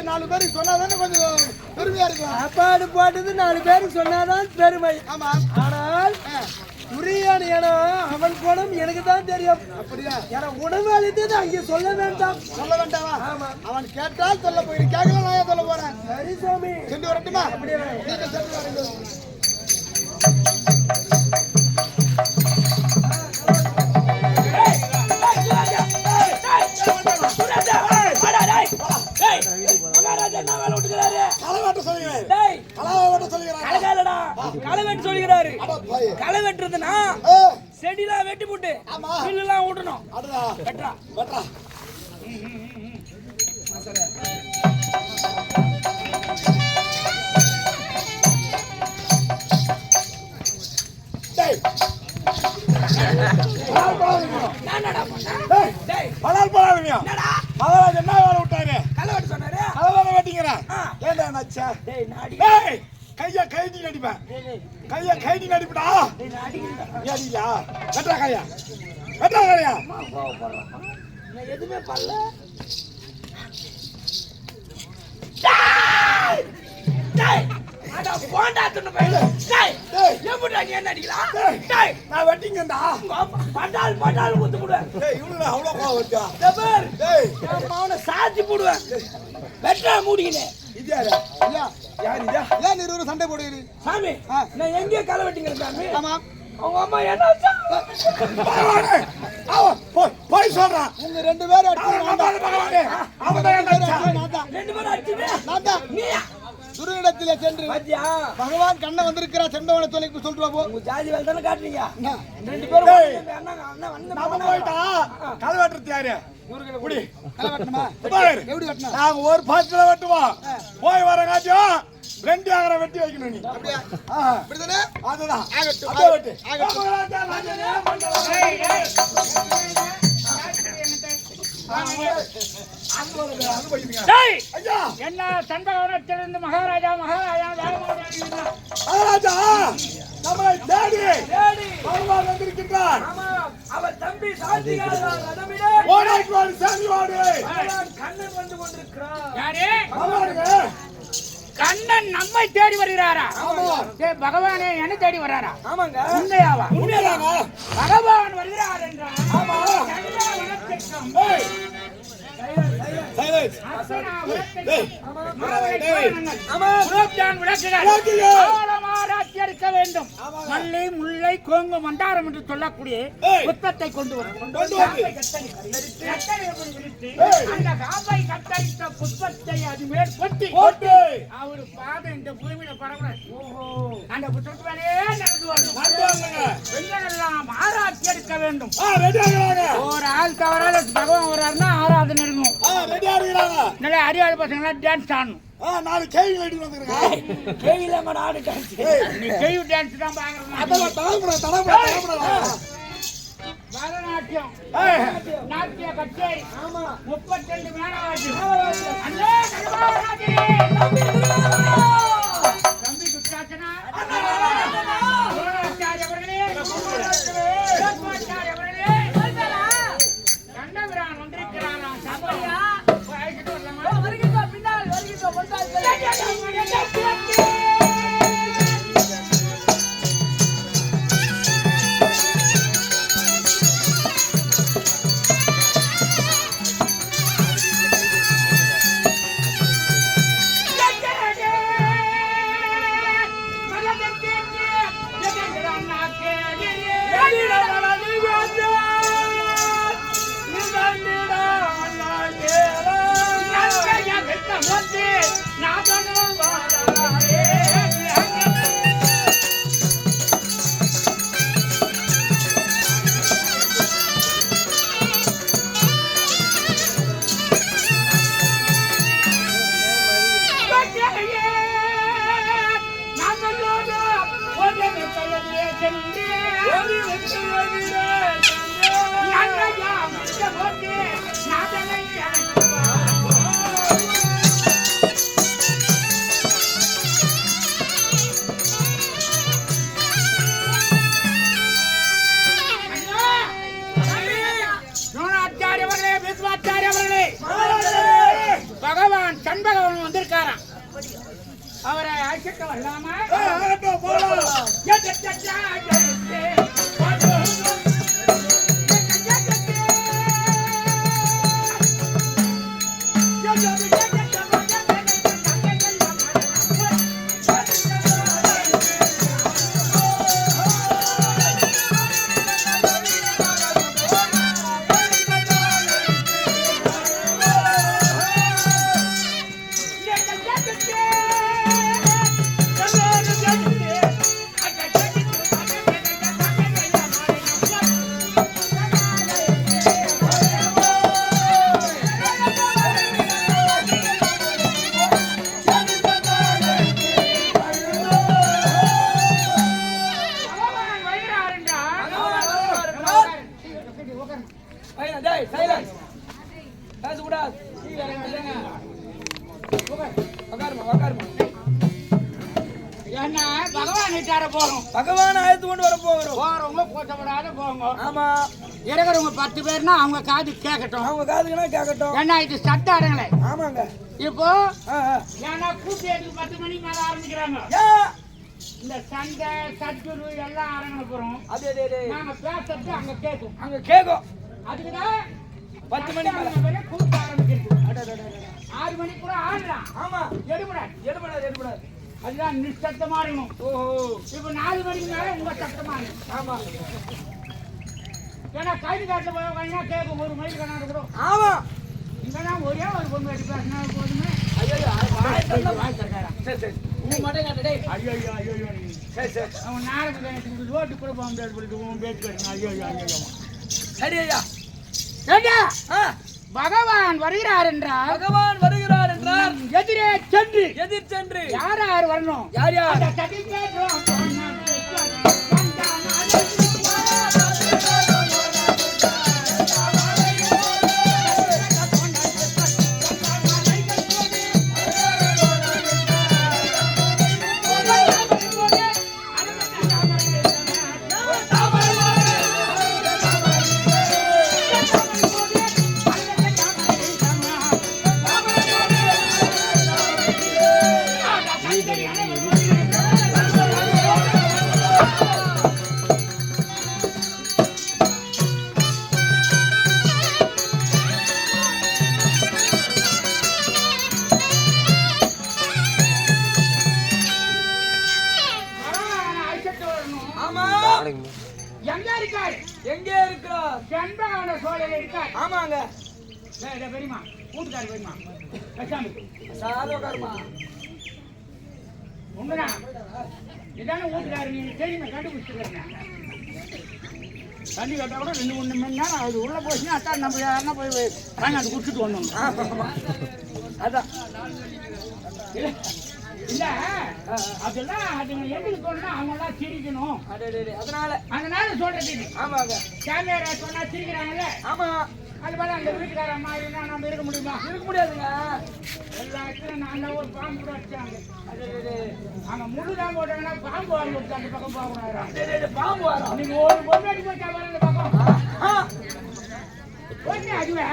ஒரு 4 பேருக்கு சொன்னாதானே கொஞ்சம் பெருமையா இருக்கும். சாப்பாடு போட்டது 4 பேருக்கு சொன்னாதான் பெருமை. ஆமா. ஆனால் துரியான் ஏன்னா அவன் குணம் எனக்கு தான் தெரியும். அப்படியா? ஏன்னா உணவு அளித்தது அங்கே சொல்ல வேண்டாம். சொல்ல வேண்டாமா? அவன் கேட்டால் சொல்ல போய் கேட்கல நான் சொல்ல போறேன். சரி சாமி சென்று வரட்டுமா? அப்படியே நீங்க சென்று வரீங்க. களை வெட்டுறதுன்னா செடிலாம் வெட்டி போட்டு புல்லாம் விடணும். கையா கைதி நடிப்பேன். கையா கைதி நடிப்படா. அடியா வெட்டா கையா வெட்டா கையா எதுவுமே பண்ணல. நான் வெட்டிங்கடா. பட்டால் குத்து போடுவேன். சாட்சி போடுவேன். வெட்டா மூடிக்கினேன். சண்டை போடுகிறீ சாமி. நான் எங்கேயோ களை வெட்டிங்க சாமி. ஆமா. அவங்க அம்மா என்ன போய் சொல்றான். உங்க 2 பேரும் துருவிடத்திலே சென்று பகவான் கண்ண வந்திருக்கிறா சென்றவனை தொலைக்கு சொல்றோம். உங்க ஜாதி வேலை தானே காட்டுறீங்க. 2 பேரும் போயிட்டா களை வெட்டுறது யாரு? நாங்க ஒரு பாத்துல வெட்டுவோம். போய் வர காட்டியும் 2 ஆகற வெட்டி வைக்கணும். நீ அப்படியே அதுதான் வெட்டு. என்ன சண்பகவனத்திலிருந்து மகாராஜா நம்மளை தேடி பகவான் வந்திருக்கின்றார். அவர் தம்பி கண்ணன் வந்து கொண்டிருக்கிறார். கண்ணன் நம்மை தேடி வருகிறாரா? பகவானே என்ன தேடி வர்றாரா? ஆமாங்க. உண்மையாவா? பகவான் வருகிறார் என்றார். வேண்டும். மல்லை முல்லை கோங்கு மண்டாரம் என்று சொல்லக்கூடிய புத்தத்தை கொண்டு வரும். அந்த காப்பை கத்தரித்த புஷ்பத்தை அது மேல் கொட்டி அவரு பாதம் இந்த பூமியில பரவ அந்த புத்தத்து மேலே நடந்து வரணும். பெண்களெல்லாம் ஆராய்ச்சி எடுக்க வேண்டும். ஒரு ஆள் தவறாத பகவான் வர்றாருன்னா ஆராதனை இருக்கும். நல்ல அறிவாளி பசங்க டான்ஸ் ஆடணும். 4 கேவி வெட்டி வந்திருக்கேன். கேவில மாடு டான்ஸ். நீ கேவி டான்ஸ் தான் பாக்குறேன். அதெல்லாம் தடபுடா. பரதநாட்டியம் நாட்டிய கச்சேரி 32 மேனாவாச்சு. தம்பி குச்சாச்சனா கண்டபிரான் வந்திருக்கிறாரா? பகவான் சண்பகவன் இருக்காராம். அவரை அழைச்சிட்டு வரலாமா? ஆகட்டும், போலாம். என்ன பகவான் வீட்டார போறோம். பகவான் அழைத்து கொண்டு வர போகிறோம். போறவங்க போட்டப்படாத போங்க. ஆமா, இருக்கிறவங்க 10 பேர்னா அவங்க காது கேட்கட்டும். அவங்க காதுக்குனா கேட்கட்டும். ஏன்னா இது சட்டாடுங்களே. ஆமாங்க. இப்போ ஏன்னா கூப்பிட்டு 10 மணிக்கு மேல ஆரம்பிக்கிறாங்க. இந்த சண்டை சட்டுரு எல்லாம் அரங்கன போறோம். நாங்க பேசுறது அங்க கேட்கும். அங்க கேட்கும். அதுக்குதான் 10 மணி மேல கூப்பிட்டு ஆரம்பிக்கிறது. 6 மணிக்கு கூட ஆடலாம். ஆமா, எடுபடாது. அதுதான் நிசப்தமா இருக்கணும். ஓஹோ, இப்ப 4 மணிக்கு மேல உங்க சத்தமா இருக்கும். ஆமா, ஏன்னா கைது காட்டுல போய் கேட்கும். 1 மைல் கணக்கு கூட. ஆமா, இங்கன்னா ஒரே ஒரு பொண்ணு அடி பேசினா போதுமே. ஐயோ வாய் தரக்காரா. சரி உங்க மட்டும் கேட்டடே. ஐயோ சரி அவன் நாளைக்கு எனக்கு ரோட்டு கூட போக முடியாது. பிடிக்கும் பேச்சு பேசுங்க. ஐயோ சரி ஐயா. ஏண்டா பகவான் வருகிறார் என்றால் பகவான் வருகிறார் என்றால் எதிரே சென்று எதிர் சென்று யார் வரணும்? யார் அந்த சர்டிபிகேட் எங்கே இருக்கிறார்? செண்பகவன சோலையில இருக்கார். ஆமாங்க. பெரியமா கூட்டுக்காரு பெரியமா சாலோகர்மா உங்கண்ணா இதான வீட்டுக்காரு. நீங்க தெரியுமா கண்டுபிடிச்சிருக்கீங்க. தண்ணி கட்டா கூட 2-3 மணி நேரம் அது உள்ள போச்சுன்னா அத்தான் நம்ம யாருன்னா போய் வாங்கி குடிச்சிட்டு வந்தோம். அதான் இல்ல அதெல்லாம் அதுங்க எதுக்கு தோணுன்னா அவங்க எல்லாம் சிரிக்கணும். அதனால சொல்றது. ஆமாங்க. கேமரா சொன்னா சிரிக்கிறாங்கல்ல. ஆமா, அது போல அந்த வீட்டுக்கார அம்மா இருந்தா நம்ம இருக்க முடியுமா? இருக்க முடியாதுங்க. எல்லா இடத்துலையும் நான் ஒரு பாம்பு கூட வச்சாங்க. அங்க முழுதான் போட்டாங்கன்னா பாம்பு வாங்கி விட்டு அந்த பக்கம் போகக்கூடாது. பாம்பு வரும். நீங்க ஒரு பொண்ணு அடி போச்சா வர அந்த பக்கம் ஒண்ணு அதுவே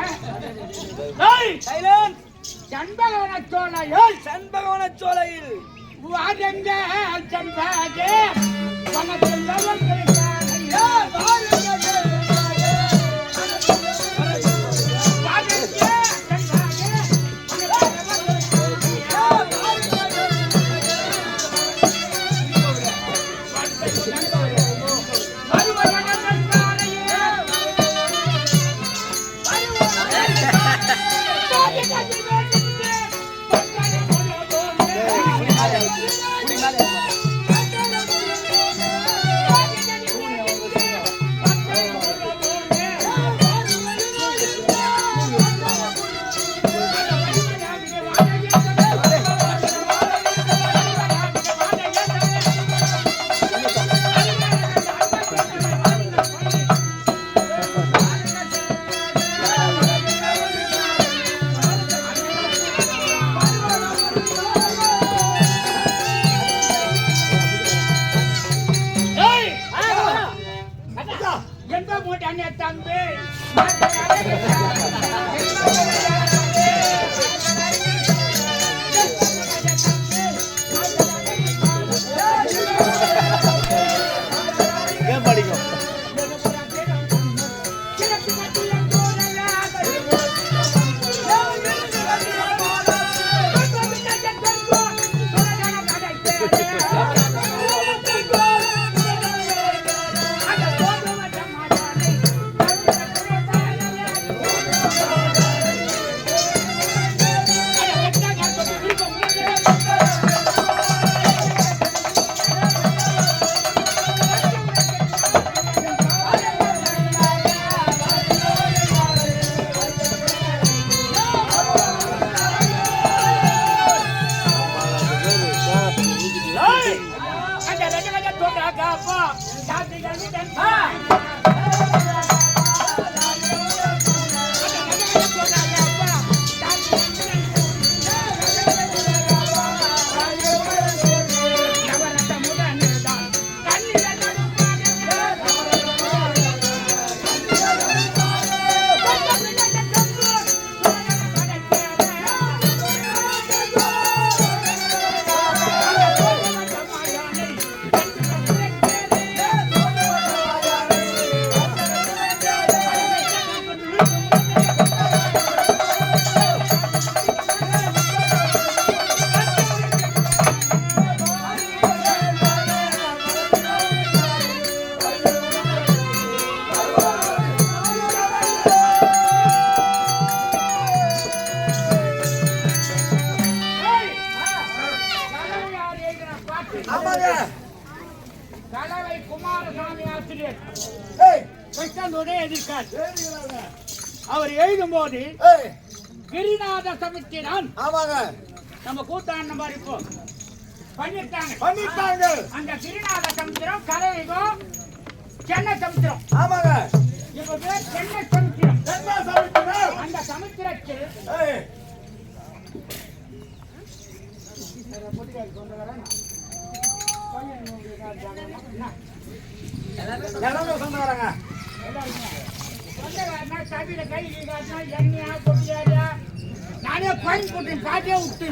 செண்பகவன சோலையில் செண்பகவன சோலையில் வாடங்க செண்பகே வனத்தில் எழுதுவதே எதிர்க்காது. எழுதுகிறாங்க. அவர் எழுதும் போது ஏய், கிரிநாத சமுத்திரம் ஆமாங்க நம்ம கூத்தாண்ட மாதிரி இப்போ பண்ணிட்டாங்க. அந்த கிரிநாத சமுத்திரம் கரையுகம் சென்னை சமுத்திரம். ஆமாங்க இப்ப பேர் சென்னை சமுத்திரம். என்ன சமைக்கணும்? அந்த சமுத்திரத்தில் ஏய், எல்லாமே சொந்தக்காரங்க. சபையில கை காட்டினா எண்ணெயா கொட்டியாரியா நானே கோயில் போட்டு காட்டியே விட்டு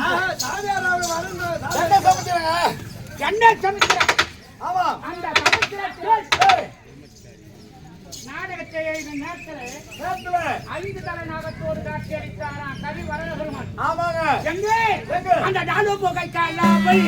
என்ன சமைக்கிறங்க? சென்னை சமுத்திரம். ஆமா அந்த சமுத்திரத்தில் ஏய், நாடகத்தை எழுதும் நேரத்தில் நேரத்துல. 5 தலை நாகத்தோடு காட்சி அளித்தாராம் கவி வரதபெருமான். ஆமாங்க எங்கே எங்க? அந்த டாலு புகை காலாவை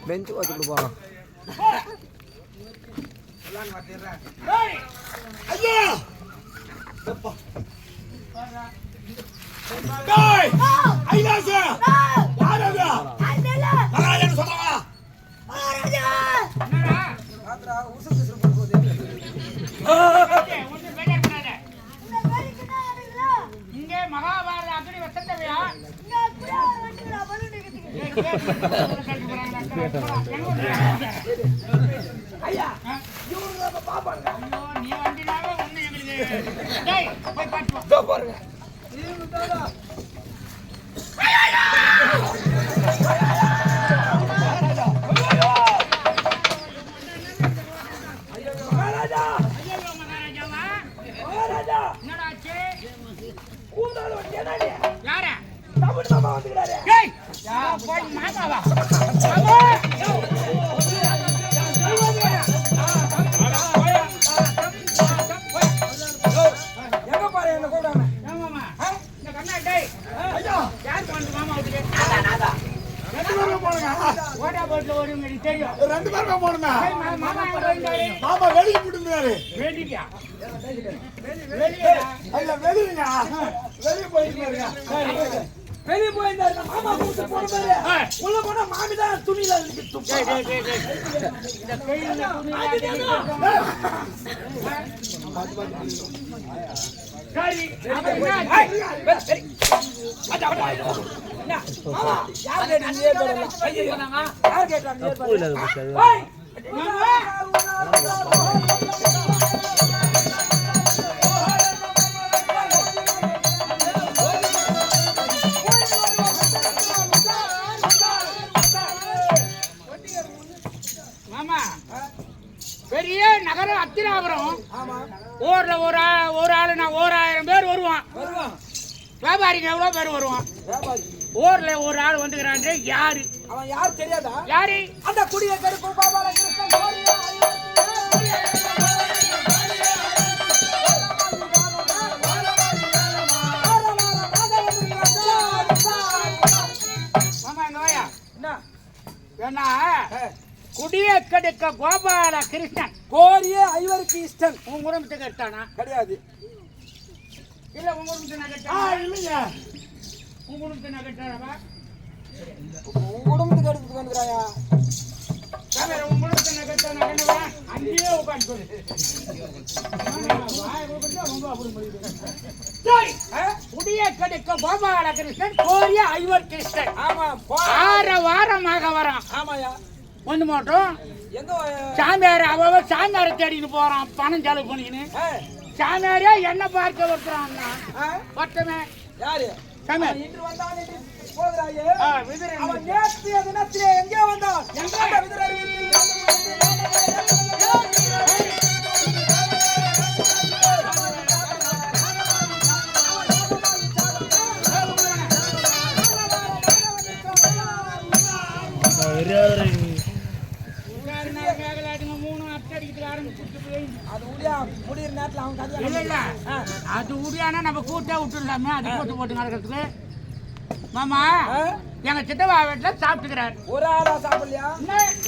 பெஞ்ச் வச்சு கொடுப்பாங்க. ஐயா டேய் ஐலாச யார் அது? மகாராஜா சொல்றவா? இங்கே மகாபாரத அக்னி வசந்தவையா ஐயா நீ வண்டினாவே ஒண்ணு எங்களுக்கு போய் பார்த்து இதோ பாருங்க. மகாராஜா மகாராஜா என்னடாச்சு கூதால வந்தேனானே யார தமிழ் மாமா வந்துறாரு. டேய் போய் மாமாவா எங்க பாரு என்ன கூடாம. மாமா இந்த கண்ணா டேய் ஐயா யார் வந்து மாமா வந்துட்டு ரெண்டு பேரும் போடுங்க. ஓடா போட்ல ஓடுங்க எனக்கு தெரியும். ரெண்டு பேரும் போடுங்க. மாமா எங்க போயிட்டாரு மாமா வெளியே போட்டுருந்தாரு. வேண்டியா வெளியா ஐயா வெளியங்க வெளியே போயிருக்காருங்க. வெளிய போயிருந்தாரு. மாமா கூட்டு போற பாரு. உள்ள போனா மாமி தான் துணியில இருக்கு துப்பு. இந்த கையில சரி மாமா யார் கேட்டாங்க ஏர் போடலாம். ஐயோ யார் கேட்டாங்க ஏர் போடலாம். ஓய் மாமா பெரிய நகரம் அத்திராபுரம். ஆமா ஊர்ல ஒரு ஆளுனா 1000 பேர் வருவான். வருவான். வியாபாரிங்க எவ்வளவு பேர் வருவான். வியாபாரி ஊர்ல ஒரு ஆள் வந்துக்கிறான். யாரு அவன் யார் தெரியாதா? யாரு அந்த குடிய கருப்பு பாபால கிருஷ்ணன் கோரியா மாமா எங்க வாயா என்ன ஏன்னா குடிய கெடுக்க கோபால கிருஷ்ணன் கோரியே ஐவருக்கு இஷ்டன் உன் குடும்பத்துக்கு எடுத்தானா கிடையாது. இல்ல உன் குடும்பத்துக்கு நான் ஆ கட்டானா இல்லைங்க. உன் குடும்பத்துக்கு நான் கட்டானவா குடும்பத்துக்கு எடுத்துட்டு வந்துறாயா? சாமியார் உங்களுக்கு நகர்த்த நகர்ந்தவா அங்கேயே உட்காந்து சொல்லு. புதிய கடுக்க கோபால கிருஷ்ணன் கோரிய ஐவர் கிருஷ்ணன். ஆமா 6 வாரமாக வரான். ஆமாயா. ஒண்ணு மட்டும் எங்க சாமியார் அவ சாமியாரை தேடிட்டு போறான் பணம் செலவு பண்ணிக்கின்னு. சாமியாரே என்ன பார்க்க வருகிறான்னா ஒருத்தமே யாரு சாமியார் இன்று வந்தானே போகிறாயே. விதுரன் அவன் நேற்றைய தினத்திலே எங்கே வந்தான்? எங்க விதுரர் முடிகிற நேரத்தில் அவன் கல்யாணம். அது உடியானா நம்ம கூட்டே விட்டுடலாமே. அது கூட்டு போட்டு நடக்கிறதுக்கு மாமா எங்க சித்தவா வீட்டுல சாப்பிட்டுக்கிறாரு. ஒரு ஆளா சாப்பிடலையா?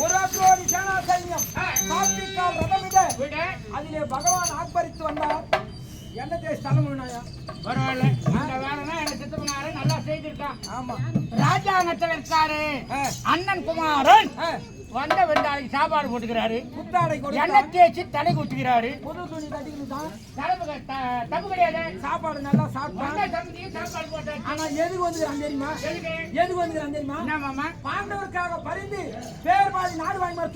ஒரு ஆற்றோடி சேனா சைன்யம் சாப்பிட்டால் ரதம் விட அதிலே பகவான் ஆர்ப்பரித்து வந்தார். என்ன ஸ்தலம் வேணாயா? பரவாயில்ல. அந்த வேலைனா எங்க சித்தப்பனாரு நல்லா செய்திருக்கான். ஆமா ராஜாங்கத்தில் இருக்காரு அண்ணன் குமாரன் வந்த வெண்டாளைக்கு சாப்பாடு போட்டுக்கிறாரு. புத்தாடை எண்ணெய் தேய்ச்சி தலை குத்துக்கிறாரு. புது துணி கட்டிக்கிட்டு தப்பு கிடையாது. சாப்பாடு நல்லா சாப்பிட்டான். சாப்பாடு போட்டாரு. ஆனா எதுக்கு வந்துக்கிறான் தெரியுமா? எதுக்கு வந்துக்கிறான் தெரியுமா? என்ன மாமா? பாண்டவருக்காக பரிந்து பேர் மாதிரி நாடு வாங்கி மாதிரி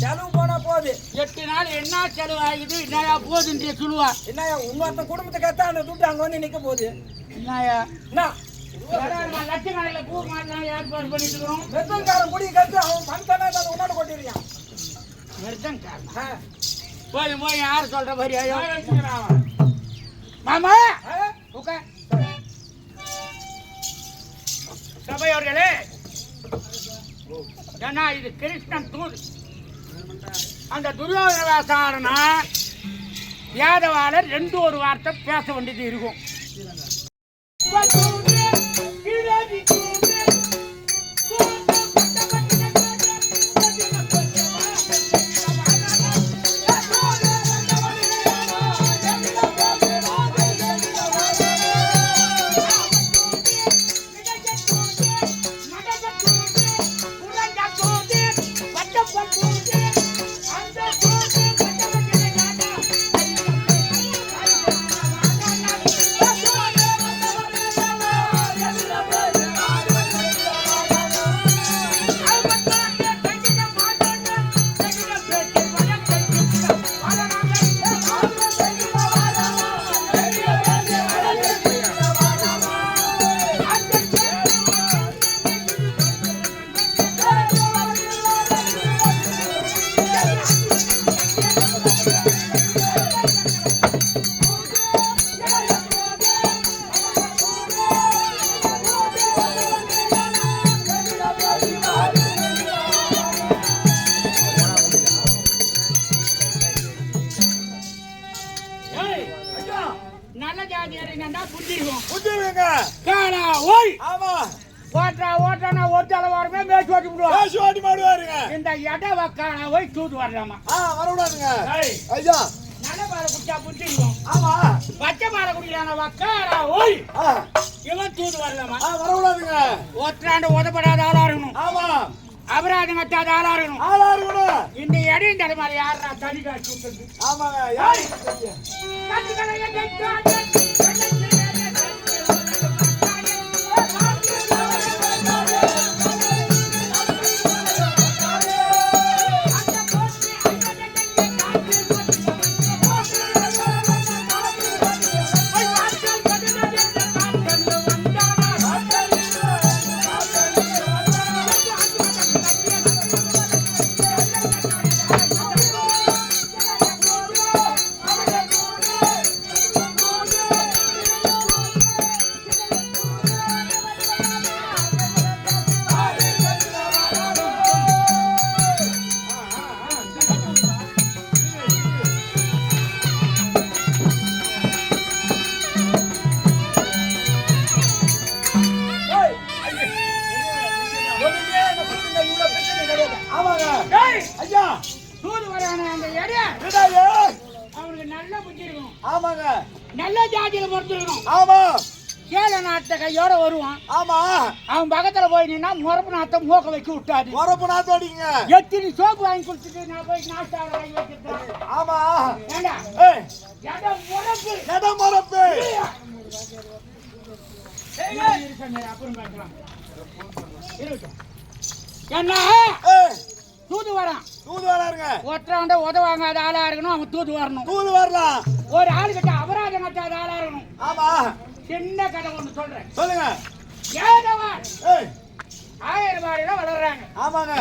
செலவு போனா போகுது. 8 நாள் என்ன செலவு ஆகுது? என்னையா போகுதுன்ற சொல்லுவா. என்னையா இன்னொருத்த குடும்பத்தை கத்தா அந்த துட்டு அங்க வந்து நிக்க போகுது. என்னையா என்ன லட்சக்கணக்கில் பூ மாட்டலாம் ஏற்பாடு பண்ணிட்டு இருக்கிறோம். வெத்தங்காரன் குடி கத்து அவன் பணத்தானே அதை உன்னாட கொட்டிருக்கான். போய் போய் யார் சொல்ற மாதிரி மாமா சபையோர்களே, ஏன்னா இது கிருஷ்ணன் தூது. அந்த துரியோதனவாசாரனா யாதவாளர் 2 வார்த்தை பேச வேண்டியது இருக்கும். நல்ல ஜாதியாரை நண்டா புரிஞ்சிருக்கும். புரிஞ்சுங்க. காலா ஓய். ஆமா. ஓட்டானா ஓட்டால வரமே மேட்ச் ஓட்டி விடுவா. மேட்ச் ஓட்டி மாடுவாருங்க. இந்த எட வக்கான ஓய் தூது வரலாமா? வர விடாதுங்க. ஐயா நல்ல பாலை குடிச்சா புரிஞ்சிருக்கும். ஆமா. பச்சை பாலை குடிக்கிறான வக்கானா ஓய். இவன் தூது வரலாமா? வர விடாதுங்க. ஓட்டாண்ட உதப்படாத ஆளா இருக்கணும். ஆமா. அபராதம் கட்டாத ஆளா இருக்கணும். ஆளா இருக்கணும். இந்த இடையும் தலைமாரி யாரா தனி காட்சி விட்டது? ஆமாங்க. யாரு எடு. விடாதே. அவனுக்கு நல்ல புத்தி இருக்கணும். ஆமாங்க. நல்ல ஜாதியில பிறந்திருக்கணும். ஆமா. சேல நாட்ட கையோட வருவான். ஆமா. அவன் பக்கத்துல போய் நின்னா முறப்பு நாத்த மூக்க வச்சு விட்டாது. முறப்பு நாத்தோடிங்க. எத்தனை சோப்பு வாங்கி கொடுத்துட்டு நான் போய் நாஸ்டால வாங்கி வச்சிருக்கேன். ஆமா. ஏண்டா? ஏய். இடம் முறப்பு. இடம் முறப்பு. அப்புறம் பார்க்கலாம். இருக்கட்டும். என்ன? ஏய். தூது வரான். தூது வராருங்க. ஒற்றவண்ட உதவாங்காத ஆளா இருக்கணும். அவன் தூது வரணும். தூது வரலாம். ஒரு ஆளு கிட்ட அபராதம் கட்டாத ஆளா இருக்கணும். ஆமா. சின்ன கதை ஒண்ணு சொல்றேன். சொல்லுங்க. ஏதவன் ஏய். 1000 ரூபாயில வளர்றாங்க. ஆமாங்க.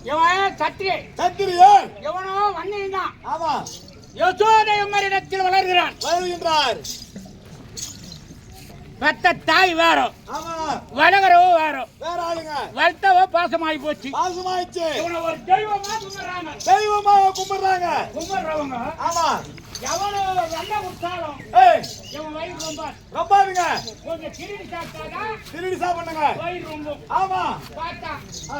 இவன் சத்திரி. சத்திரியே. இவனோ வன்னியன்தான். ஆமா. யசோதை மரிடத்தில் வளர்கிறான். வருகின்றார். பெத்த தாய் வேற, ஆமா. வளர்கிறவோ வேற. வேற ஆளுங்க. வளர்த்தவோ பாசமாயி போச்சு. பாசமாயிடுச்சு. இவனை ஒரு தெய்வமா கும்பிடுறாங்க. தெய்வமா கும்பிடுறாங்க. கும்பிடுறவங்க ஆமா. எவனோ வெள்ள குத்தாலும் ஏய். இவன் வயிறு ரொம்ப ரொம்பாருங்க. கொஞ்சம் திருடி சாப்பிட்டாதான் திருடி சாப்பிடுங்க. வயிறு ரொம்ப. ஆமா. பார்த்தா ஆ.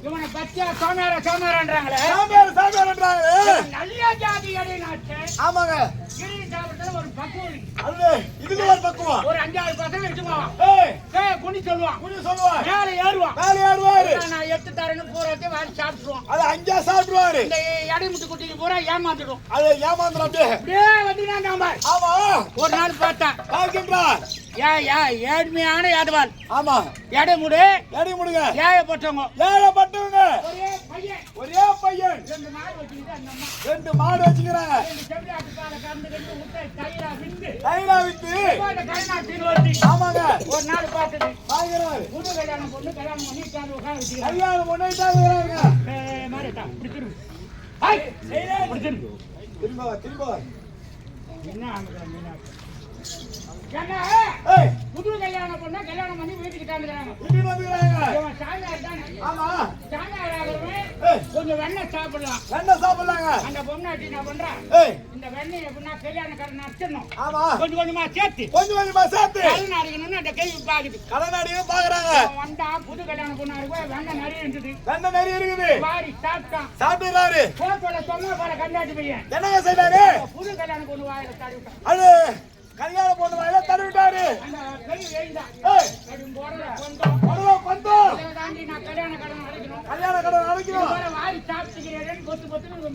இவனை பச்சை சோமேரன்றாங்களே. சாமியார்ன்றாங்களே. நல்ல ஜாதி அடையினாச்சு. ஆமாங்க. திருடி சாப்பிட்டது ஒரு பக்குவம். அது இதுக்கு ஒரு பக்குவம். ஒரு 5-6 பசங்க வச்சுக்குவான். ஏய். குனி சொல்லுவான். குடி சொல்லுவார். மேலே ஏறுவான். மேலே ஏறுவாரு. நான் எடுத்து தரேன்னு பூராத்தையும் வாங்கி சாப்பிட்டுருவான். அது அஞ்சா சாப்பிடுவாரு. இந்த இடைமுட்டு குட்டிக்கு பூரா ஏமாந்துடும். அது ஏமாந்துடும் அப்படியே. அப்படியே வந்து நம்ம ஆமா. ஒரு நாள் பார்த்தா பார்க்கின்றார். ஏழ்மையான யாதவாள். ஆமா. எடைமுடு எடை முடுங்க. ஏழப்பட்டவங்க. ஏழப்பட்டவங்க. ஒரே பையன். ஒரே பையன். 2 மாடு வச்சுக்கிட்டு அந்த அம்மா 2 மாடு வச்சுக்கிறாங்க. 2 செவிலாட்டு பாலை கறந்துக்கிட்டு முட்டை தயிரா விந்து தைரா வித்து. அந்த கல்யாணத்தில் வந்து ஆமாங்க. ஒரு நாள் பார்த்தது. பார்க்கிறாரு. புது கல்யாணம் பொண்ணு கல்யாணம் பண்ணி உட்காந்து உட்கார வச்சுக்கிறாங்க. கல்யாணம் பண்ணிட்டாங்க. மாறிட்டா இப்படி திரும்பி. ஹாய் இப்படி திரும்பி. திரும்ப. என்ன ஆகுது மீனாட்சி? என்ன ஏய். புது கல்யாணம் பொண்ணு கல்யாணம் பண்ணி வீட்டுக்கு தாண்டுறாங்க. இப்படி வந்துக்கிறாங்க. இவன் சாமியார் தானே. ஆமா. சாமியார் ஆகிறவன் ஏய். கொஞ்சம் வெண்ணெய் சாப்பிடலாம். என்ன சாப்பிடலாங்க? அந்த பொண்ணாட்டி என்ன பண்றா? ஏய். இந்த வெண்ணெய் எப்படின்னா கல்யாணக்காரன் அடிச்சிடணும். ஆமா. கொஞ்சம் கொஞ்சமா சேர்த்து கொஞ்சம் கொஞ்சமா சேர்த்து கல் அடிக்கணும்னு அந்த கேள்வி பாக்குது. கடனாடியும் பாக்குறாங்க. அவன் வந்தா புது கல்யாணம் பொண்ணா இருக்கும். வெண்ணெய் நிறைய இருந்தது. வெண்ணெய் நிறைய இருக்குது. வாரி சாப்பிட்டான். சாப்பிடுறாரு. போட்டோல சொன்னா பாரு கண்டாட்டி பையன். என்னங்க செய்தாரு? புது கல்யாணம் பொண்ணு வாயில தடவி விட்டான். அது கல்யாணம் பொண்ணு வாயில தடவிட்டாரு. அந்த கை வேண்டா. ஏய். கடும் போறல கொஞ்சம் பரவா பந்தம். இதை தாண்டி நான் கல்யாண கடன் அடைக்கணும். கல்யாண கடன் அடைக்கணும். வேற வாரி சாப்பிட்டுக்கிறேன்னு பொத்து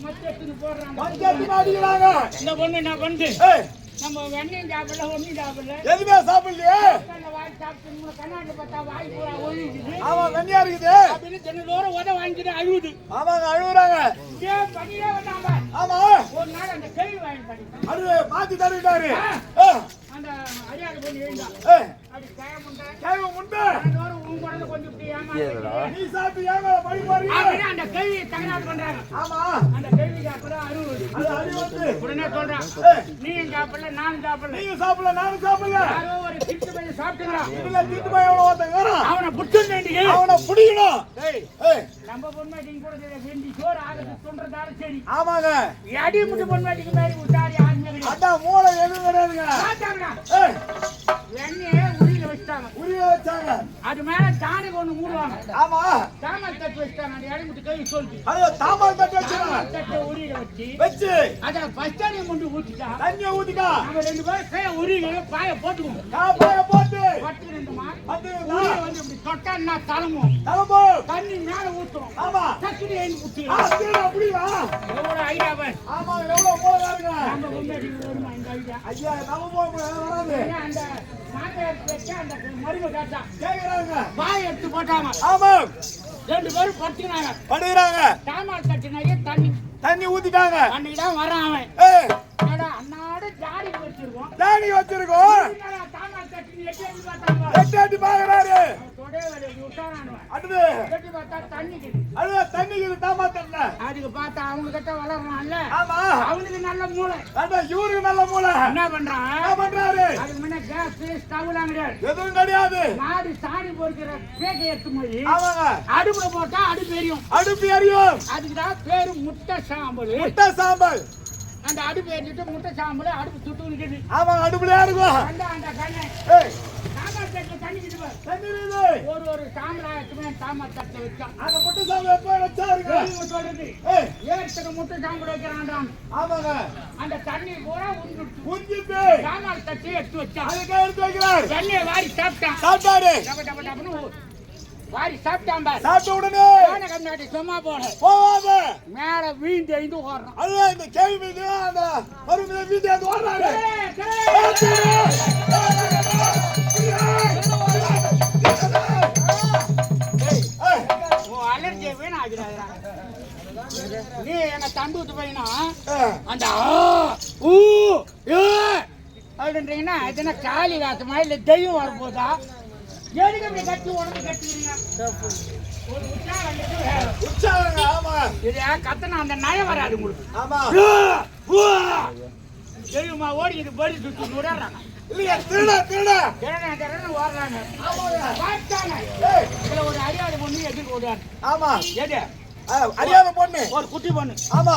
மத்து எடுத்துன்னு போடுறாங்க. பஞ்சாயத்து அடிக்கிறாங்க. இந்த பொண்ணு என்ன பண்ணுது? ஏய். நம்ம வெண்ணையும் சாப்பிடல ஒன்னும் சாப்பிடல. எதுவுமே சாப்பிடலையே. அந்த வாரி சாப்பிட்டு கண்ணாடி பார்த்தா வாய் பூரா ஒழுகுது. ஆமா வெண்ணியா இருக்குது. அப்படின்னு தினந்தோறும் உத வாங்கிட்டு அழுகுது. ஆமாங்க அழுகுறாங்க. இதே பண்ணியே வந்தாங்க. ஆமா. ஒரு நாள் அந்த கேள்வி வாங்கி பண்ணிட்டான். அது மாத்தி தடவிட்டாரு. அந்த அடியாறு பொண்ணு எழுந்தா. ஏய். அப்படி கேமுண்டா. கேவ முண்டை. தினந்தோறும் உன் குழந்தை கொஞ்சம் இப்படி ஏமாத்தி. நீ சாப்பிட்டு ஏன் மேல பழி போறீங்க? அப்படின்னு அந்த கேள்வியை தகராறு பண்றாங்க. ஆமா. அந்த கேள்விக்கு அப்புறம் அழுகுது. அது அடி வந்து. உடனே சொல்றான். ஏய். நீயும் சாப்பிடல நானும் சாப்பிடல. நீங்க சாப்பிடல நானும் சாப்பிடல. யாரோ ஒரு திட்டு பையன் சாப்பிட்டுக்கிறான். இதுல தீட்டு போய் எவ்வளவு ஒருத்தங்க வரான். அவனை புடிச்சு வேண்டிய. அவனை பிடிக்கணும். ஏய் ஏய். நம்ம பொன்மாட்டிக்கு கூட வேண்டி சோறு ஆகத்து சொல்றதால சரி. ஆமாங்க. அடி முட்டு பொன்மாட்டிக்கு மாதிரி விட்டாரி ஆளுங்க கிடையாது. அதான் மூளை எதுவும் கிடையாதுங்க. பார்த்தாங்கடா. ஏய். வெண்ணையை உரியில வச்சுட்டாங்க. உரிய வச்சாங்க. அது மேல தானுக்கு ஒண்ணு மூடுவாங்க. ஆமா. தாமல் தட்டு வச்சுட்டாங்க. அந்த அடி முட்டு கை சொல்லுது. அது தாமல் தட்டு வச்சுருங்க. தாமல் தட்டை உரியில வச்சு வச்சு அதுல பச்சனையை கொண்டு ஊத்திட்டா தண்ணியை ஊத்திக்கா. நம்ம 2 பேரும் கையை உரியில பாய போட்டுக்குவோம். காப்பாய போட்டு பட்டு 2 மாடு வந்து உரிய வந்து இப்படி தொட்டா தலைமும் தலம்போ. தண்ணி மேல ஊத்துறோம். ஆமா. டக்குனு எழுந்து ஊத்திடுறோம். கீழே அப்படியா? எவ்வளவு ஐடியா பாரு. ஆமா எவ்வளவு மூளைக்காரங்க. நம்ம பொன்மாட்டிக்கு வருமா இந்த ஐடியா? ஐயா நம்ம வராது. ஏன்னா அந்த மாட்டையை வச்சு அந்த மருமை காட்டா கேக்குறாங்க. வாய் எடுத்து போட்டாங்க. ஆமா. 2 பேரும் படுத்துக்கினாங்க. பண்ணுகிறாங்க. தாமால் தட்டு நிறைய தண்ணி தண்ணி ஊத்திட்டாங்க. அன்னைக்கு தான் வரான் அவன். ஏய். என்னடா அண்ணாடு ஜாடி வச்சிருக்கோம். தானி வச்சிருக்கோம். என்னடா தாமால் தட்டு எட்டி பார்த்தாங்க. எட்டாட்டி பாக்குறாரு. தொடே வலி விட்டானானுவன். அடுத்து எட்டி பார்த்தா தண்ணிக்குது. அது தண்ணிக்கு தாமா தண்ண. அதுக்கு பார்த்தா அவங்க கிட்ட வளர்றான்ல. ஆமா. அவனுக்கு நல்ல மூளை. அதான் இவருக்கு நல்ல மூளை. என்ன பண்றான்? என்ன பண்றாரு? அதுக்கு முன்ன கேஸ் ஸ்டவ்லாம் கிடையாது. எதுவும் கிடையாது. மாடு சாணி பொறுக்கிற பேக்கை எடுத்து போய் ஆமாங்க. அடுப்புல போட்டா அடுப்பு எரியும். அடுப்பு எரியும். அதுக்குதான் பேரு முட்டை சாம்பல். முட்டை சாம்பல். அந்த அடுப்பு எரிஞ்சிட்டு முட்டை சாம்பல் அடுப்பு சுட்டு நிக்குது. ஆமாங்க அடுப்புலயா இருக்கும். அந்த கண்ணை ஏய். சாம்பல் தாமத்தட்டுல தண்ணிக்கிட்டு பாரு. தண்ணி இருக்குது. ஒரு சாம்பிராயத்துமே தாமத்தட்டை வச்சா. அந்த முட்டை சாம்பு எப்ப வச்சாருங்க? இவங்க சொல்றது ஏய், ஏற்றுக்கு முட்டை சாம்பிட வைக்கிறான்டான். ஆமாங்க. அந்த தண்ணி பூரா உறிஞ்சிடுச்சு. உஞ்சிட்டு சாமான் தட்டி எடுத்து வச்சான். அதுக்கு எடுத்து வைக்கிறார். தண்ணியை வாரி சாப்பிட்டான். சாப்பிட்டாரு. டப டப டபன்னு வாரி சாப்பிட்டான் பாரு. சாப்பிட்ட உடனே போன கண்ணாடி சும்மா போன போவாத. மேல வீழ்ந்து எழுந்து ஓடுறான். அதுதான் இந்த கேள்வி மீது அந்த மறுமையில வீட்டு அது ஓடுறாரு. அலர்ஜி வேணும் ஆகிறாங்க. நீ என்ன தண்டு போயினா அந்த அப்படின்றீங்கன்னா இதுனா காளி காசுமா இல்ல தெய்வம் வரப்போதா? எதுக்கு இப்படி கட்டி உடம்பு கட்டுக்கிறீங்க? ஒரு உற்சாகங்க. ஆமா. இது கத்தனா அந்த நயம் வராது உங்களுக்கு. ஆமா. தெய்வமா ஓடி இது படி சுத்தி விடுறாங்க. இல்லையா திருடா திருடா திறன்னு ஓடுறாங்க. பார்த்தாங்க. இதுல ஒரு அறியாத பொண்ணு எதுக்கு ஓடுறாரு? ஆமா. எது அறியாத பொண்ணு ஒரு குட்டி பொண்ணு. ஆமா.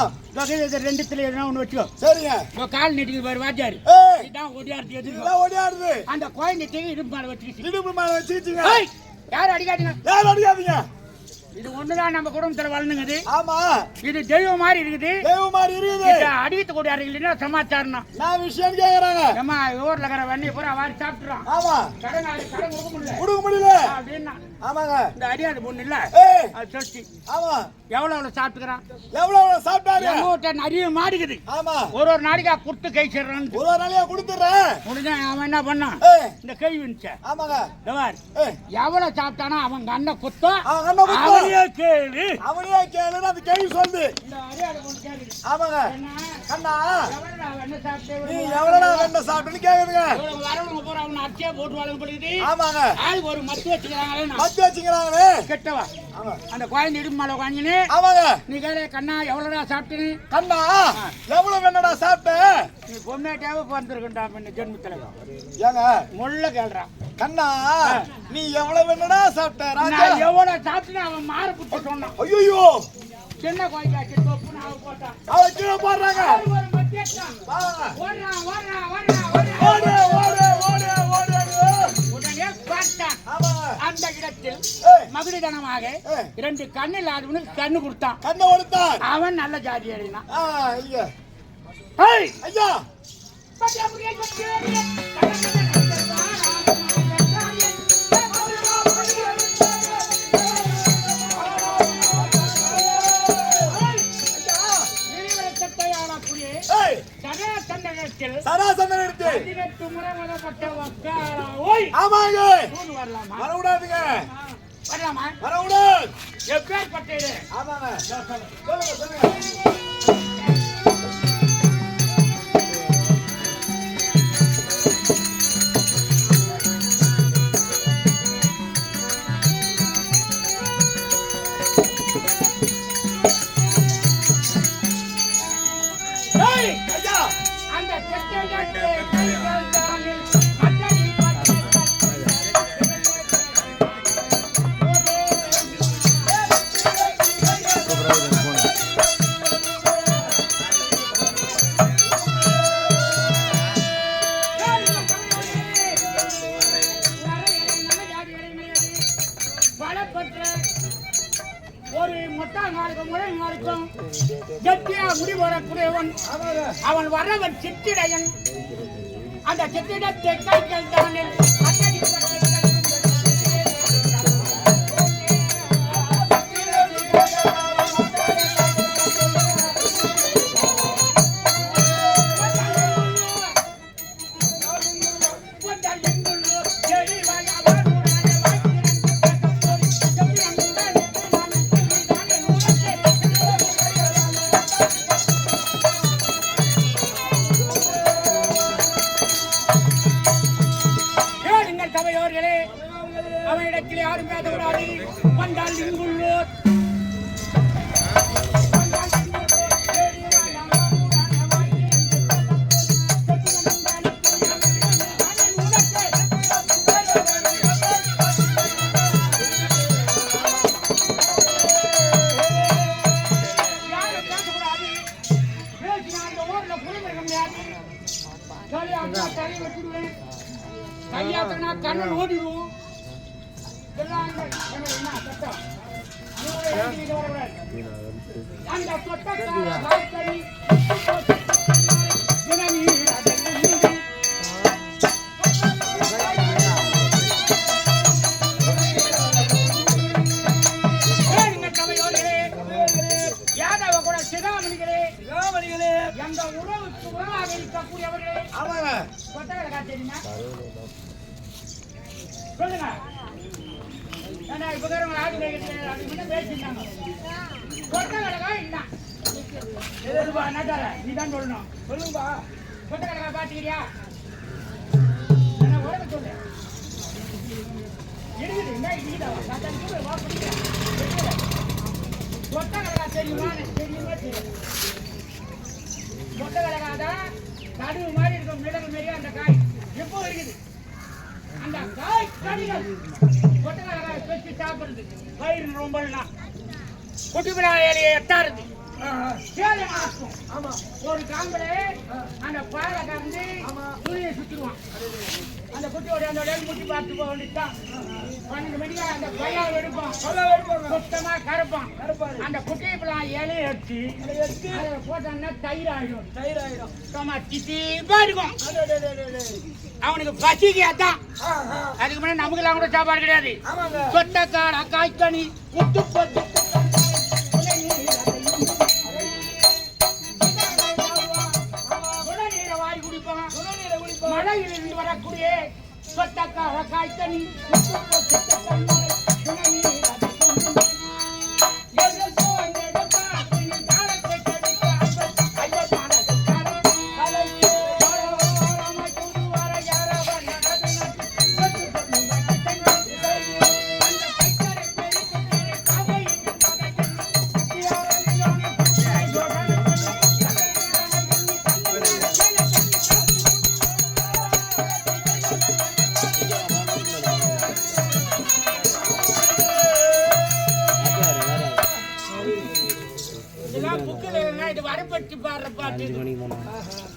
ரெண்டுத்துல எதுனா ஒண்ணு வச்சுக்கோ. சரிங்க. கால் நீட்டிக்கு பாரு வாத்தியாரு. ஏய், இதான் ஓடியாரு எதுக்கு? இதெல்லாம் ஓடியாருது. அந்த கோயம்புத்தூர் இடுப்பு மேல வச்சுக்கிச்சு. இடுப்பு மேல வச்சுக்கிட்டீங்க. யாரும் அடிக்காதீங்க. யாரும் அடிக்காதீங்க. இது ஒண்ணுதான் நம்ம குடும்பத்துல வளர்ந்துங்குது. ஆமா. இது தெய்வம் மாதிரி இருக்குது. தெய்வம் மாதிரி இருக்குது. அடித்து கூடியாரு இல்லைன்னா சமாச்சாரம். நான் விஷயம் கேக்குறாங்க. ஏமா ஊர்ல இருக்கிற வண்ணியை பூரா வாரி சாப்பிட்டுறான். ஆமா. கடன் கொடுக்க முடியல அப்படின்னா ஆமாங்க. இந்த அறியாத பொண்ணு இல்ல அது சொல்லி ஆமா. எவ்வளவு சாப்பிட்டுக்கிறான்? எவ்வளவு சாப்பிட்டாரு? எங்கூட்ட நிறைய மாடுக்குது. ஆமா. ஒரு நாளைக்கா குடுத்து கை சேர்றான். ஒரு நாளையா கொடுத்துறேன். முடிஞ்சா அவன் என்ன பண்ணான்? இந்த கை விரிச்ச. ஆமாங்க. எவ்வளவு சாப்பிட்டானா அவன் கண்ண குத்தம். அவனையே கேளு. அவனையே கேளுன்னு அந்த கை சொல்லு. இந்த அறியாத பொண்ணு கேக்குது. ஆமாங்க. கண்ணா என்ன சாப்பிட்டே நீ எவ்வளவு என்ன சாப்பிட்டுன்னு கேக்குதுங்க. வரவங்க போற அவனை அச்சே போட்டு வாழ்க்கை படுக்குது. ஆமாங்க. ஆளுக்கு ஒரு மத்து வச்சுக்கிறாங்களே. மத்து வச்சுக்கிறாங்களே. கெட்டவா அந்த குழந்தை இடுப்பு மேல உட்காந்துன்னு. ஆமாங்க. நீ கேளு கண்ணா எவ்வளவுடா சாப்பிட்டு? கண்ணா எவ்வளவு என்னடா சாப்பிட்ட? நீ பொம்மையாட்டாவே பிறந்திருக்கா பண்ண ஜென்மத்துல. ஏங்க முள்ள கேள்றான். கண்ணா நீ எவ்வளவு என்னடா சாப்பிட்ட? நான் எவ்வளவு சாப்பிட்டு அவன் மாற புட்டு சொன்னான். ஐயோ சின்ன குழந்தை தொப்புன்னு அவன் போட்டான். அவன் கீழே போடுறாங்க. ஒரு மத்தியான் ஓடுறான் ஓடுறான் ஓடுறான் ஓடு ஓடு ஓடு ஓடு. உடனே பார்த்தான். அந்த இடத்தில் மகுடிதனமாக 2 கண்ணு இல்லாதவனுக்கு கண்ணு கொடுத்தான். கண்ணை கொடுத்தான். அவன் நல்ல ஜாதி அடையினான். ஐயா ஐயா வரக்கூடாதுங்க. வரலாமா? வரக்கூடாது. எப்பேற்பட்டது? ஆமாங்க. சொல்லுங்க சொல்லுங்க. அந்த ஒரு மொட்டா நாளுக்கும் முழு நாளுக்கும் கட்டியா முடி வரக்கூடியவன் அவன் வரவன் சித்திரையன். அந்த சித்திரத்தை கைகள் தானே அவனிடத்தில் யாரும் பேசக்கூடாது. வந்தால் இங்குள்ளோர் யாரும் பேசக்கூடாது. பேசினா அந்த ஊர்ல புரிஞ்சுக்க முடியாது. தலை வச்சுடுவேன். கையாத்தனா கண்ணன் ஓடிடும். எல்லாம் என்ன சட்டம் அந்த சொட்டக்கார காய்கறி எங்க உறவுக்கு உறவாக இருக்கக்கூடியவர்களே கொட்டகடகா தெரியுமா சொல்லுங்க. இப்ப பேசிட்டாங்க கொட்டகடகா என்ன நீதான் சொல்லணும். சொல்லுங்கப்பா கொட்டகடகா பாத்துக்கிறியா உறவு சொல்லு இருக்குது கொட்டகடகா தெரியுமா? தெரியுமா தெரியும். கொட்டகடகாதான் நடுவு மாதிரி இருக்கும், மிளகு மாரி அந்த காய் எப்போ இருக்குது. அந்த காய் கடிகள் கொட்டகடகாய் வச்சு சாப்பிடுறது வயிறு ரொம்பனா குட்டி விழா ஏழையை எட்டாருது ஒரு காம்பளை அந்த பாலை கறந்து துணியை சுற்றுவான். அந்த குட்டியோட அந்த முட்டி பார்த்து போக வேண்டியதுதான். 12 மணிக்கு அந்த கொய்யாவை எடுப்பான், சுத்தமா கரைப்பான். அந்த குட்டியெல்லாம் இலையை எடுத்து போட்டான்னா தயிர் ஆயிடும். திட்டீப்பா இருக்கும். அவனுக்கு பசிக்கு அதான். அதுக்கு முன்னாடி நமக்கு கூட சாப்பாடு கிடையாது. சொட்டக்கார காய்கனி முட்டு போட்டு மழையிலிருந்து வரக்கூடிய சொட்டக்கார காய்கனி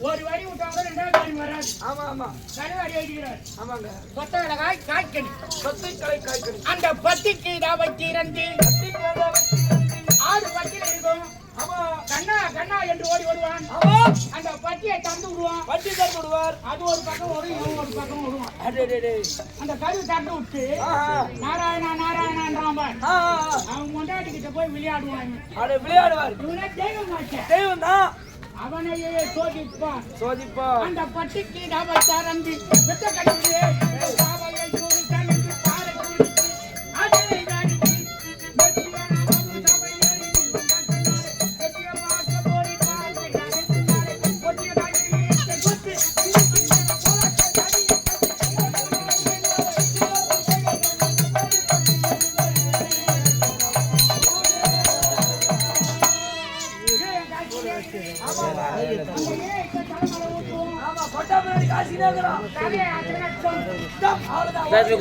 ஒரு வரி விட்டாங்க, 2வது வரி வராது. கருவாடி எழுதுகிறார். கொட்டகடகாய் காய்கனி அந்த பத்திக்கு வச்சு இறந்து ஆடு பத்தியில இருக்கும். கண்ணா கண்ணா என்று ஓடி வருவான். அந்த பட்டியை தந்து விடுவான். அது ஒரு பக்கம் வரும், இவன் ஒரு பக்கம் வருவான். அந்த கருவு தந்து விட்டு நாராயணா நாராயணான் அவன் கொண்டாட்டிக்கிட்ட போய் விளையாடுவான். இவனே தெய்வம் தான். அவனையே சோதிப்பான். அந்த பட்டிக்கு தாவச்சாரந்தி வெட்ட கட்டியே தாவையை சோதித்தான் என்று பாறை குறித்து அதை தாடித்து வெற்றியான தாவை ஏறி வெற்றிய பார்க்க போரி தாய் ஒட்டிய தாயை சுற்றி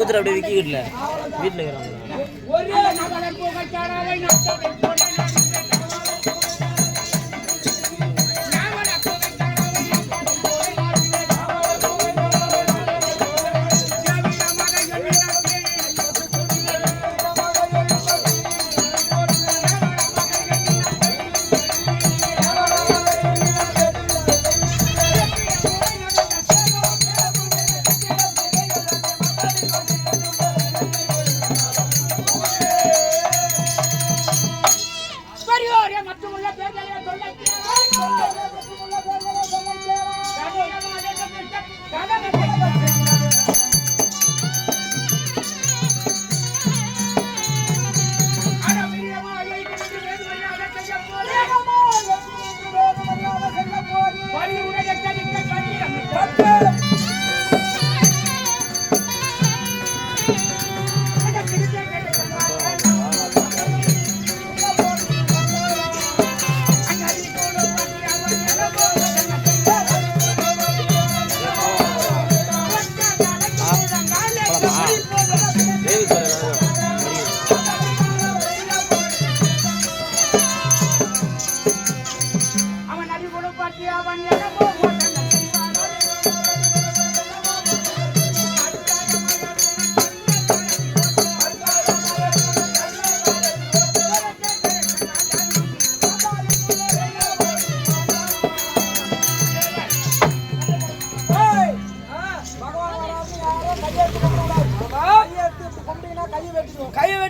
குத்துற அப்படியே விக்கிட்டுல வீட்டுல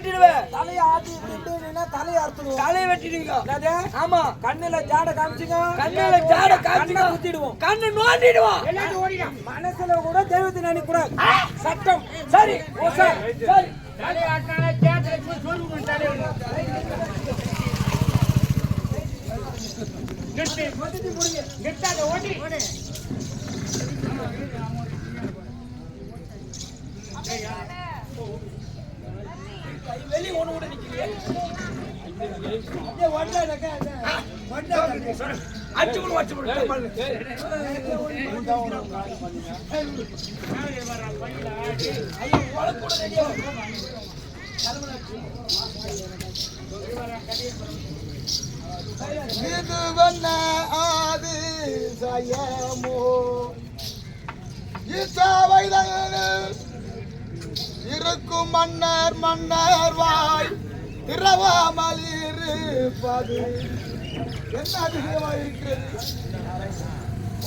வெட்டிடுவேன். தலையை ஆட்டி இப்படின்னா தலையை அறுத்துடுவோம். தலையை வெட்டிடுவீங்க. என்னது? ஆமா. கண்ணுல ஜாட காமிச்சுங்க. கண்ணுல ஜாட காமிச்சுங்க. குத்திடுவோம். கண்ணு நோண்டிடுவோம். எல்லாரும் ஓடிடும். மனசுல கூட தெய்வத்தை நினைக்க கூடாது. சட்டம். சரி. ஓ சார். சரி. தலையை ஆட்டினாலே தேட்டரை போய் சொல்லுங்க தலையை. நிறுத்தாத ஓடி. வெளிய ஒண்ணு கூட நிக்கலையே. அப்படியே வந்தாடக்க அடிச்சு கூட வச்சு போடு. ஐயோ வளக்கு கூட ரெடியா. இது வண்ண ஆதி சயமோ இசவைதனில் இருக்கும் மன்னர் வாய் திரவாமல் இருப்பது என்ன அதிகமாக இருக்கிறது?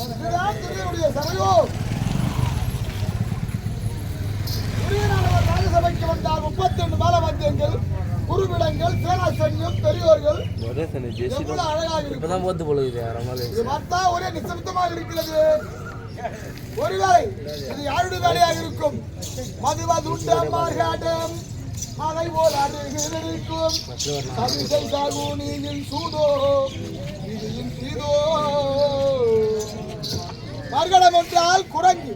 இதுதான் துரியனுடைய சபையோ? துரியனானவர் ராஜசபைக்கு வந்தால் 32 பாலமத்தியங்கள், குருவிடங்கள், சேனாசன்யம், பெரியோர்கள் எவ்வளவு அழகாக இருக்கும். இது பார்த்தா ஒரே நிசப்தமாக இருக்கிறது. ஒருவேளை இது யாருடைய வேலையாக இருக்கும்? மதுவதுண்டமார்காட்டம் அதை போல் அருகிலிருக்கும் சவிசை சாகுனியின் சூதோ இதியின் சீதோ. மர்கடம் என்றால் குரங்கு.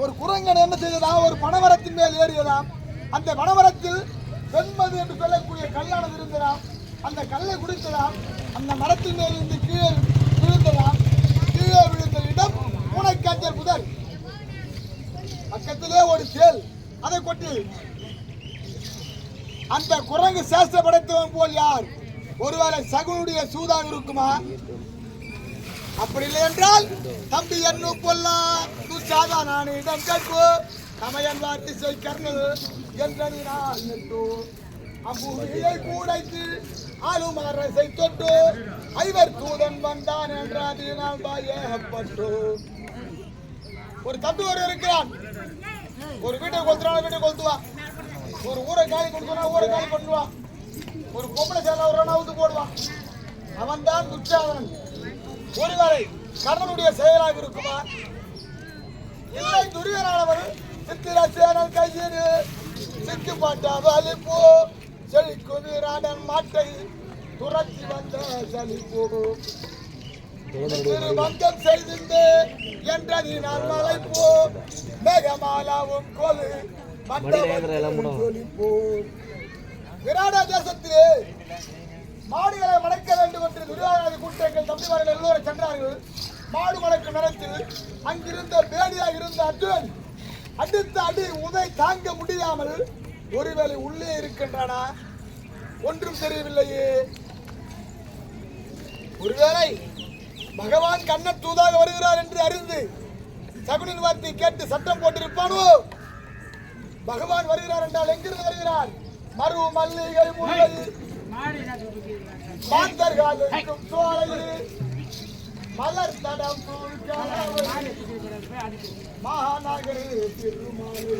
ஒரு குரங்கன் என்ன செய்ததாம்? ஒரு பனைமரத்தின் மேல் ஏறியதாம். அந்த பனைமரத்தில் வெண்மது என்று சொல்லக்கூடிய கல்லானது இருந்ததாம். அந்த கல்லை குடித்ததாம். அந்த மரத்தின் மேல் இருந்து கீழே விழுந்ததாம். கீழே விழுந்த இடம் பூனைக்காஞ்சல் புதர். பக்கத்திலே ஒரு தேல் அதை கொட்டி. அந்த குரங்கு சேஷ்ட படைத்தவன் போல் யார்? ஒருவேளை சகுனுடைய சூதாக இருக்குமா? அப்படி இல்லை என்றால் தம்பி என்ன பொல்லா துசாதா நான் இடம் கேட்போ சமயன் வார்த்தை செய் கர்ணல் என்றது நான் நெட்டோ அம்புரியை கூடைத்து ஆளுமாரசை தொட்டு ஐவர் தூதன் வந்தான் என்றாது நான் பயப்பட்டோ. ஒரு தம்பி ஒரு இருக்கிறான். ஒரு வீட்டை கொளுத்துறான், வீட்டை கொளுத்துவான். ஒரு ஊரை காலி கொடுத்தா ஊரை காலி பண்ணுவான். ஒரு பொம்பளை சேலை ஒரு அவுத்து போடுவான். அவன் தான் துச்சாதனன். ஒருவேளை கர்ணனுடைய செயலாக இருக்குமா? இல்லை, துரியனானவர் சித்திரசேனன் கையில் சிக்கு பாட்டாவாலி போ செழிக்கு வீராடன் மாட்டை துரத்தி வந்த செழிப்போ திருமந்தம் செய்திருந்து என்றது நான் மலை போ மேகமாலாவும் கொலு மண்டபோ. விராட தேசத்திலே மாடுகளை வளர்க்க வேண்டும் என்று துரியோதன கூட்டங்கள் தம்பிமார்கள் எல்லோரும் சென்றார்கள். மாடு வளர்க்கும் நேரத்தில் அங்கிருந்த பேடியாக இருந்த அர்ஜுனன் அடுத்த அடி உதை தாங்க முடியாமல் ஒருவேளை உள்ளே இருக்கின்றனா ஒன்றும் தெரியவில்லையே. ஒருவேளை பகவான் கண்ணன் தூதாக வருகிறார் என்று அறிந்து சகுனின் வார்த்தை கேட்டு சட்டம் போட்டிருப்பானோ? பகவான் வருகிறார் என்றால் எங்கிருந்து வருகிறார்? மரு மல்லிகை முல்லை மாந்தர்களுக்கும் சோலையில் மலர் தடம் மகாநகரி திருமாலை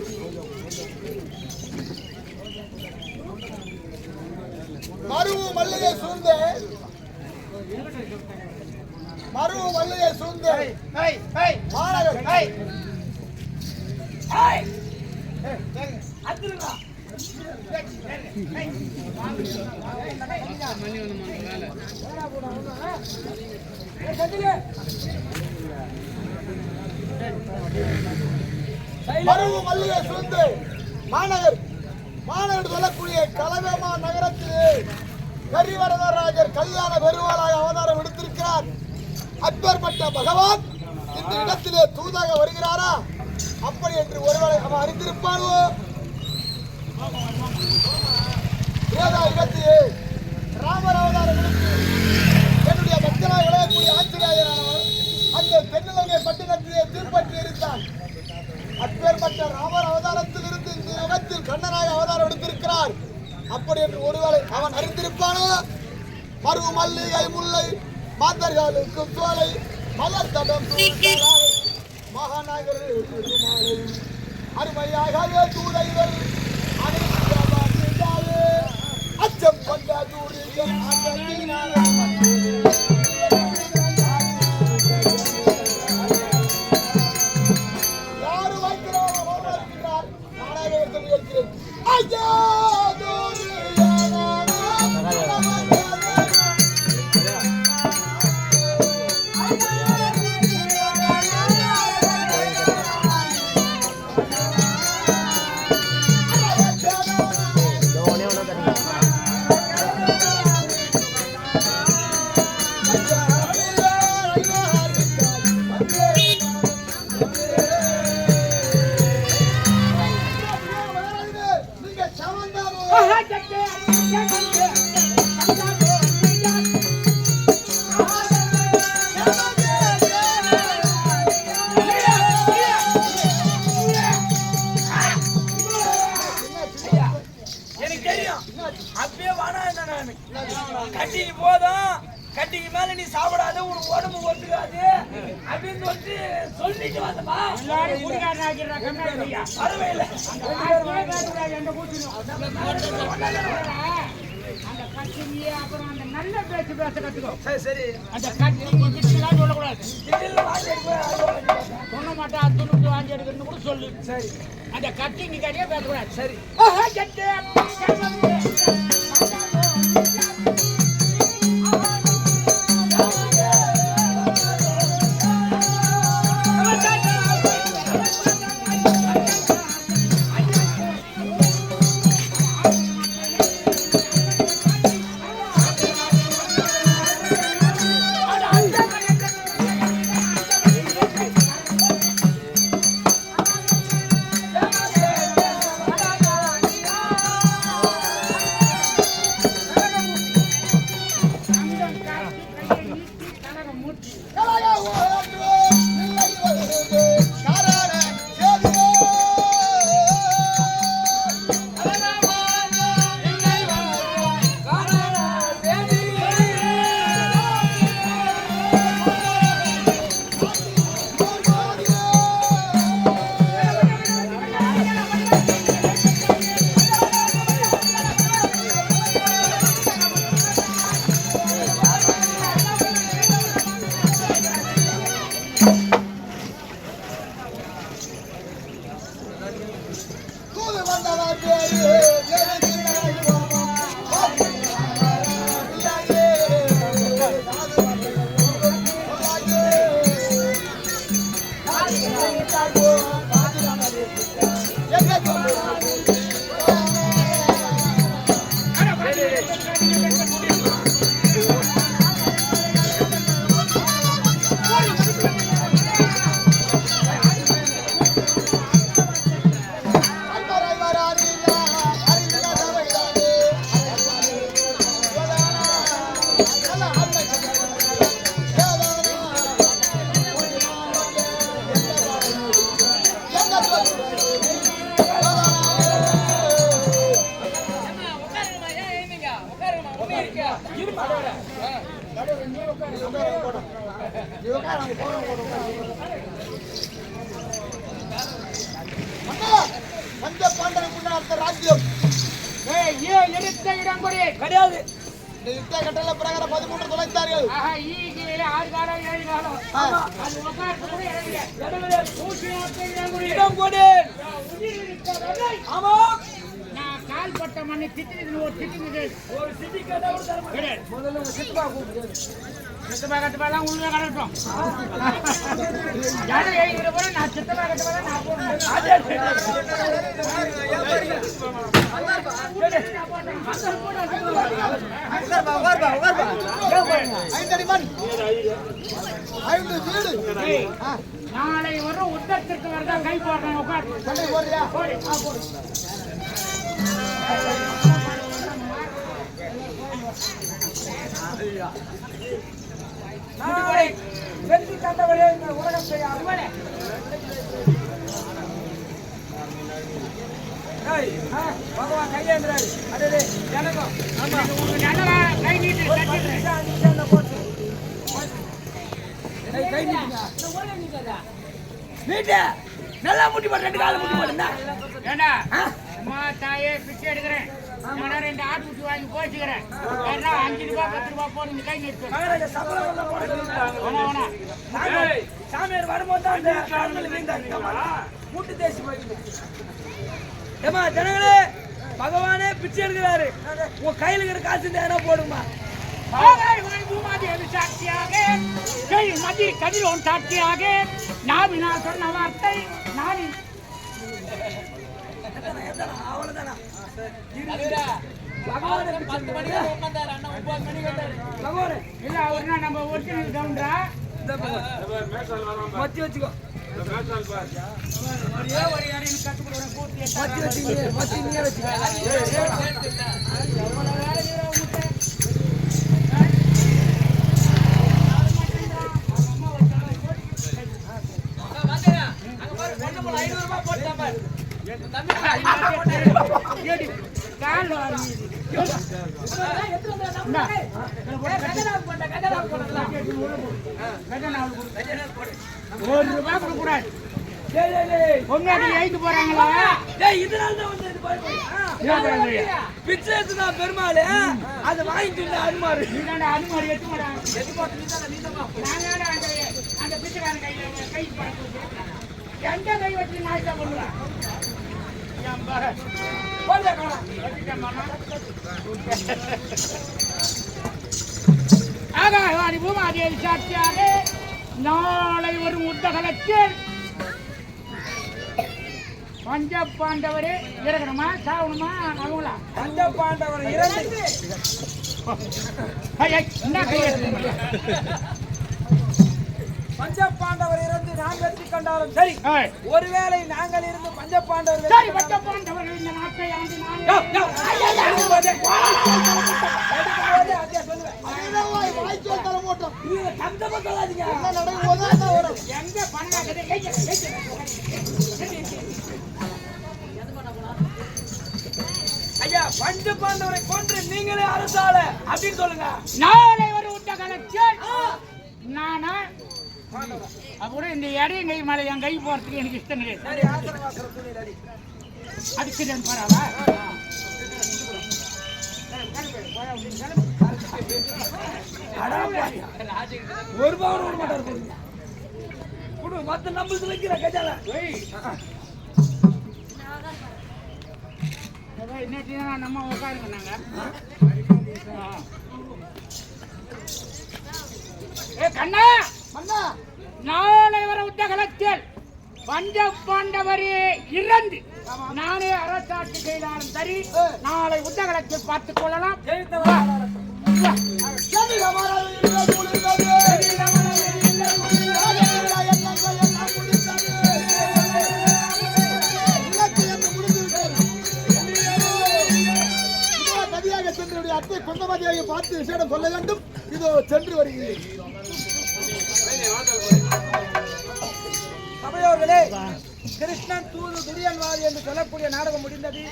மரு மல்லிகை சூழ்ந்த மாநகர் மருவு மல்லிகை சூழ்ந்து மாநகர் சொல்லக்கூடிய கலவேமா நகரத்திலே கரிவரதராஜர் கல்யாண பெருவாளாக அவதாரம் எடுத்திருக்கிறார். அப்பேற்பட்ட பகவான் இந்த இடத்திலே தூதாக வருகிறாரா? அப்படி என்று ஒருவரை அவன் அறிந்திருப்பானோ? இடத்திலே ராமர் அவதாரம் எடுத்து என்னுடைய பக்தனாக விளையக்கூடிய ஆச்சரியாளரானவர் அந்த தென்னிலங்கை பட்டினத்திலே தீர்ப்பற்றி இருந்தான். அப்பேற்பட்ட ராமர் அவதாரத்தில் இருந்து இந்த யுகத்தில் கண்ணனாக அவதாரம் எடுத்திருக்கிறார். அப்படி என்று ஒருவேளை அவன் அறிந்திருப்பானோ? மரு மல்லிகை முல்லை மாந்தர்களுக்கும் சோலை மலர் தடம் மகாநகர் அருமையாகவே தூதைகள் அனைத்து யாரு வைக்கிறோம் நானாக வைக்க முயற்சிக்கிறேன். ஐயா எனக்கு தெரியும் அப்பயே வானா நானு கட்டிக்கு போதும் கட்டிக்கு மேல நீ சாப்பிடாத உனக்கு உடம்பு ஒத்துக்காது அப்படின்னு சொல்லிட்டு வந்தமா பரவாயில்ல அந்த கட்சியே அப்புறம் அந்த நல்ல பேச்சு பேச கத்துக்கோ. சரி அந்த கட்சி கிட்டலாம் சொல்லக்கூடாது. சொல்ல மாட்டா துணுக்கு வாங்கி எடுக்கணும்னு கூட சொல்லு. சரி அந்த கட்சி நீ கடையே பேசக்கூடாது. சரி கிடையாது. கட்டளை பிரகாரம் 13 தொலைத்தார்கள். நான் கால் பட்ட மண்ணை திட்டு ஒரு திட்டு ஒரு சிட்டிக்கு முதல்ல ஒரு சிட்டுப்பா கூப்பிடு. சித்தப்பா கட்டுப்பாலாம் உள்ள கடட்டும். யாரும் எழுதிக்கிற போற நான் சித்தப்பா கட்டுப்பால நான் போறேன். நாளை வரும் உத்தரத்திற்கு வரதா கை போடுறேன். உட்கார் வெற்றி கண்டவரே இந்த உலகத்தை அருவனே. பகவான் கையேந்திராரு. அடே எனக்கும் கை நீட்டு கை நீட்டு நல்லா முட்டி போட்டு 2 கால முட்டி போட்டுனா ஏண்டா அம்மா தாயே பிச்சை எடுக்கிறேன். நான் 2 ஆட்டு குட்டி வாங்கி போச்சுக்கிறேன். வேணா 5 ரூபாய் 10 ரூபாய் போடு இந்த கை நிறுத்து. மகாராஜா சம்பளம் எல்லாம் போட சொல்லிட்டாங்க. வேணா சாமியார் வரும்போது தான் அந்த காரணங்கள் வீந்தாங்க. கூட்டு தேசி போயிடுது. ஏமா ஜனங்களே, பகவானே பிச்சை எடுக்கிறாரு. உன் கையில இருக்கிற காசு இருந்தா போடுமா? ஆகாயவாணி பூமாதேவி சாட்சியாக கை மதி கதிரோன் சாட்சியாக நாவினா சொன்ன வார்த்தை நானி அவ்வளவுதானா? பகவானே பிச்சை எடுக்கிறாரு. பகவானே இல்ல அவர்னா நம்ம ஒரிஜினல் கவுண்டரா மத்தி வச்சுக்கோ. ஒரே ஒரு அடி கத்து கொடுறேன் பூர்த்தி மத்தி வச்சுக்கோ. மத்தி நீயே வச்சுக்கோ. எவ்வளவு வேலை செய்றா உங்க ஒரு ரூபாய் கொடுக்க கூடாது. பொண்ணாடி எழுத்து போறாங்களா? பிச்சை எடுத்துனா பெருமாள் அதை வாங்கிட்டு அனுமாரு. அனுமாரி எடுத்து போறாங்க. அந்த பிச்சைக்காரன் கையில கை எந்த கை வச்சு நாய்ச்சா பண்ணுவேன். ஆகாயவாணி பூமாதேவி சாட்சியாக நாளை ஒரு முத்தகலத்தில் பஞ்ச பாண்டவரே இறக்கணுமா சாவணுமா அவங்களா? பஞ்ச பாண்டவர் இறந்து என்ன கை பஞ்ச பாண்டவர் இருந்து நாம் வெற்றி கண்டாலும் சரி, ஒருவேளை நாங்கள் இருந்து பஞ்ச பாண்டவர் சரி பஞ்ச பாண்டவர்கள் இந்த நாட்டை ஆண்டு எங்க பணம் ஐயா, பஞ்ச பாண்டவரை கொன்று நீங்களே அரசாள அப்படின்னு சொல்லுங்க. நாளை ஒரு விட்ட கலெக்ஷன் நானா அப்புறம் இந்த இடையும் கை மேலே என் கை போறதுக்கு எனக்கு இஷ்டம் கிடையாது. சரி, ஆசனவாசல துணி ரெடி. அதுக்கு பரவா ஒரு பவுன் ஒரு மாட்டார் போடுங்க. மத்த நம்மளுக்கு வைக்கிற கஜால இன்னைக்கு நம்ம உட்காருங்க நாங்க. ஏ கண்ணா மன்னா நாளை வர உத்தகலத்தில் பஞ்ச பாண்டவரே இறந்து நானே அரசாட்சி செய்தாலும் சரி, நாளை உத்தகலத்தில் பார்த்துக் கொள்ளலாம். சென்று அத்தை கொண்டமதியாக பார்த்து விசேடம் சொல்ல வேண்டும். இதோ சென்று வருகிறேன். சபையோர்களே, கிருஷ்ணன் தூது துரியன்வாதி என்று சொல்லக்கூடிய நாடகம் முடிந்தது.